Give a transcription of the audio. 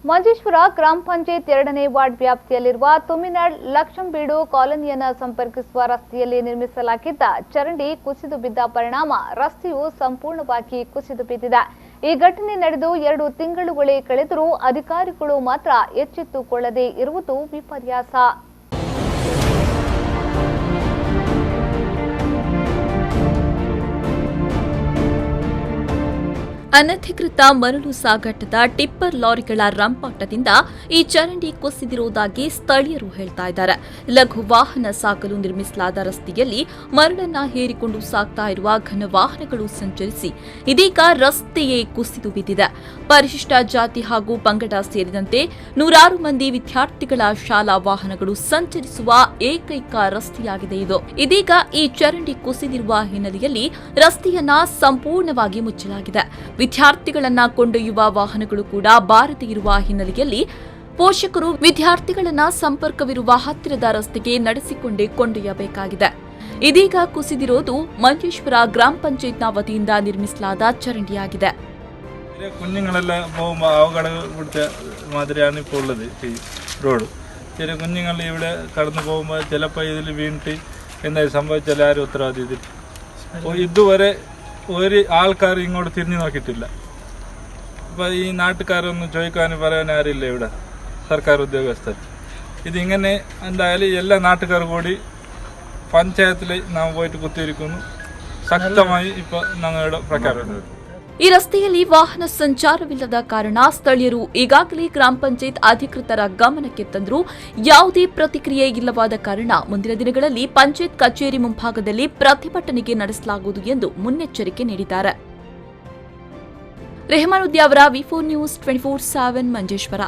ಮಂಜೇಶ್ವರ ಗ್ರಾಮ ಪಂಚಾಯತ್ 2ನೇ ವಾರ್ಡ್ ವ್ಯಾಪ್ತಿಯಲ್ಲಿರುವ ತುಮಿನಾಡ್ ಲಕ್ಷಂಬೀಡು ಕಾಲೋನಿಯನ್ನು ಸಂಪರ್ಕಿಸುವ ರಸ್ತೆಯಲ್ಲಿ ನಿರ್ಮಿಸಲಾಗಿದ್ದ ಚರಂಡಿ ಕುಸಿದು ಬಿದ್ದ ಪರಿಣಾಮ ರಸ್ತೆಯು ಸಂಪೂರ್ಣವಾಗಿ ಕುಸಿದು ಬಿದ್ದಿದೆ. ಈ ಘಟನೆ ನಡೆದು 2 ತಿಂಗಳುಗಳೇ ಕಳೆದರೂ ಅಧಿಕಾರಿಗಳು ಮಾತ್ರ ಎಚ್ಚೆತ್ತುಕೊಳ್ಳದೇ ಇರುವುದು ವಿಪರ್ಯಾಸ. ಅನಧಿಕೃತ ಮರಳು ಸಾಗಾಟದ ಟಿಪ್ಪರ್ ಲಾರಿಗಳ ರಂಪಾಟದಿಂದ ಈ ಚರಂಡಿ ಕುಸಿದಿರುವುದಾಗಿ ಸ್ಥಳೀಯರು ಹೇಳ್ತಾ ಇದ್ದಾರೆ. ಲಘು ವಾಹನ ಸಾಗಲು ನಿರ್ಮಿಸಲಾದ ರಸ್ತೆಯಲ್ಲಿ ಮರಳನ್ನ ಹೇರಿಕೊಂಡು ಸಾಗ್ತಾ ಇರುವ ಘನ ವಾಹನಗಳು ಸಂಚರಿಸಿ ಇದೀಗ ರಸ್ತೆಯೇ ಕುಸಿದು ಬಿದ್ದಿದೆ. ಪರಿಶಿಷ್ಟ ಜಾತಿ ಹಾಗೂ ಪಂಗಡ ಸೇರಿದಂತೆ 106 ಮಂದಿ ವಿದ್ಯಾರ್ಥಿಗಳ ಶಾಲಾ ವಾಹನಗಳು ಸಂಚರಿಸುವ ಏಕೈಕ ರಸ್ತೆಯಾಗಿದೆ ಇದು. ಇದೀಗ ಈ ಚರಂಡಿ ಕುಸಿದಿರುವ ಹಿನ್ನೆಲೆಯಲ್ಲಿ ರಸ್ತೆಯನ್ನ ಸಂಪೂರ್ಣವಾಗಿ ಮುಚ್ಚಲಾಗಿದೆ. ವಿದ್ಯಾರ್ಥಿಗಳನ್ನ ಕೊಂಡೊಯ್ಯುವ ವಾಹನಗಳು ಕೂಡ ಬಾರದೆ ಇರುವ ಹಿನ್ನೆಲೆಯಲ್ಲಿ ಪೋಷಕರು ವಿದ್ಯಾರ್ಥಿಗಳನ್ನ ಸಂಪರ್ಕವಿರುವ ಹತ್ತಿರದ ರಸ್ತೆಗೆ ನಡೆಸಿಕೊಂಡೇ ಕೊಂಡೊಯ್ಯಬೇಕಾಗಿದೆ. ಇದೀಗ ಕುಸಿದಿರೋದು ಮಂಜೇಶ್ವರ ಗ್ರಾಮ ಪಂಚಾಯತ್ನ ವತಿಯಿಂದ ನಿರ್ಮಿಸಲಾದ ಚರಂಡಿಯಾಗಿದೆ. കുഞ്ഞുങ്ങളെല്ല പോകുമ്പോൾ അവകടപ്പെടുത്ത മാതിരിയാണ് ഇപ്പോൾ ഉള്ളത് ഈ റോഡ്. ചില കുഞ്ഞുങ്ങൾ ഇവിടെ കടന്നു പോകുമ്പോൾ ചിലപ്പോൾ ഇതിൽ വീണിട്ട് എന്തായാലും സംഭവിച്ചാൽ ആരും ഉത്തരവാദിത്തം. ഇതുവരെ ഒരു ആൾക്കാർ ഇങ്ങോട്ട് തിരിഞ്ഞു നോക്കിയിട്ടില്ല. അപ്പോൾ ഈ നാട്ടുകാരൊന്നും ചോദിക്കാനും പറയാനും ആരില്ല ഇവിടെ സർക്കാർ ഉദ്യോഗസ്ഥർ. ഇതിങ്ങനെ എന്തായാലും എല്ലാ നാട്ടുകാരും കൂടി പഞ്ചായത്തിൽ നാം പോയിട്ട് കുത്തിയിരിക്കുന്നു. ശക്തമായി ഇപ്പോൾ ഞങ്ങളുടെ പ്രഖ്യാപനം. ಈ ರಸ್ತೆಯಲ್ಲಿ ವಾಹನ ಸಂಚಾರವಿಲ್ಲದ ಕಾರಣ ಸ್ಥಳೀಯರು ಈಗಾಗಲೇ ಗ್ರಾಮ ಪಂಚಾಯತ್ ಅಧಿಕೃತರ ಗಮನಕ್ಕೆ ತಂದರೂ ಯಾವುದೇ ಪ್ರತಿಕ್ರಿಯೆ ಇಲ್ಲವಾದ ಕಾರಣ ಮುಂದಿನ ದಿನಗಳಲ್ಲಿ ಪಂಚಾಯತ್ ಕಚೇರಿ ಮುಂಭಾಗದಲ್ಲಿ ಪ್ರತಿಭಟನೆಗೆ ನಡೆಸಲಾಗುವುದು ಎಂದು ಮುನ್ನೆಚ್ಚರಿಕೆ ನೀಡಿದ್ದಾರೆ. ರೆಹಮಾನ್ ಉದ್ಯಾವರ ವಿ4 ನ್ಯೂಸ್ 24/7 ಮಂಜೇಶ್ವರ.